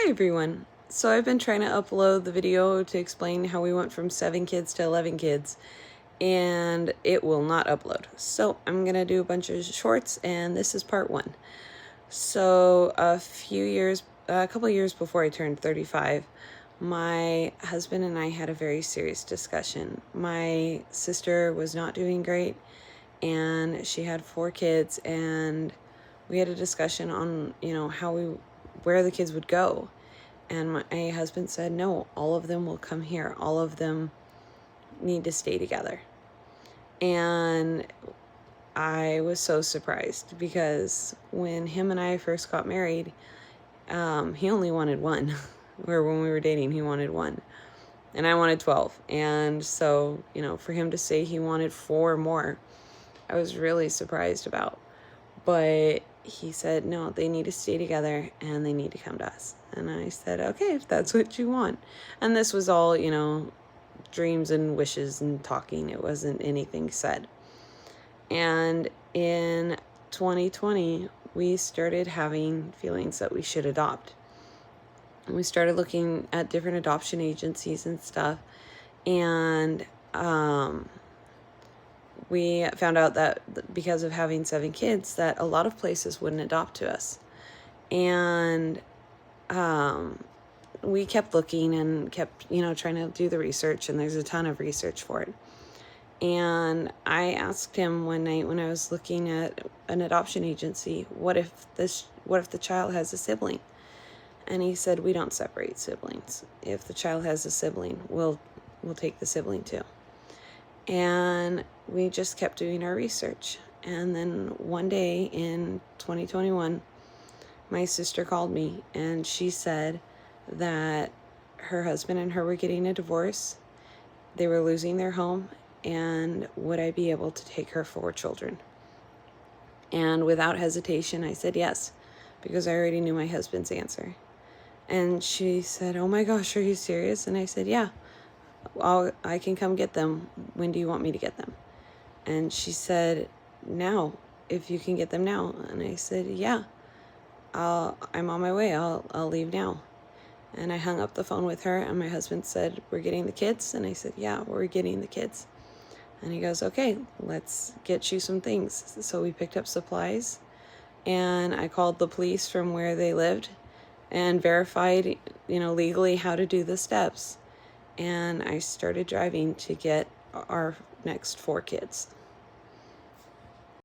Hi everyone. So I've been trying to upload the video to explain how we went from 7 kids to 11 kids, and it will not upload. So I'm gonna do a bunch of shorts, and this is part 1. So a couple years before I turned 35, my husband and I had a very serious discussion. My sister was not doing great, and she had 4 kids, and we had a discussion on, where the kids would go. And my husband said, no, all of them will come here. All of them need to stay together. And I was so surprised because when him and I first got married, he only wanted 1. Or when we were dating, he wanted 1. And I wanted 12. And so, for him to say he wanted 4 more, I was really surprised about. But he said, no, they need to stay together and they need to come to us. And I said, okay, if that's what you want. And this was all, dreams and wishes and talking. It wasn't anything said. And in 2020, we started having feelings that we should adopt. And we started looking at different adoption agencies and stuff. And we found out that because of having 7 kids, that a lot of places wouldn't adopt to us. And we kept looking and kept, trying to do the research, and there's a ton of research for it. And I asked him one night when I was looking at an adoption agency, what if the child has a sibling? And he said, we don't separate siblings. If the child has a sibling, we'll take the sibling too. And we just kept doing our research. And then one day in 2021, my sister called me and she said that her husband and her were getting a divorce. They were losing their home, and would I be able to take her 4 children? And without hesitation, I said yes, because I already knew my husband's answer. And she said, oh my gosh, are you serious? And I said, yeah. I can come get them. When do you want me to get them? And she said, now, if you can get them now. And I said, yeah, I'm on my way. I'll leave now. And I hung up the phone with her, and my husband said, we're getting the kids? And I said, yeah, we're getting the kids. And he goes, okay, let's get you some things. So we picked up supplies, and I called the police from where they lived and verified, legally how to do the steps. And I started driving to get our next 4 kids.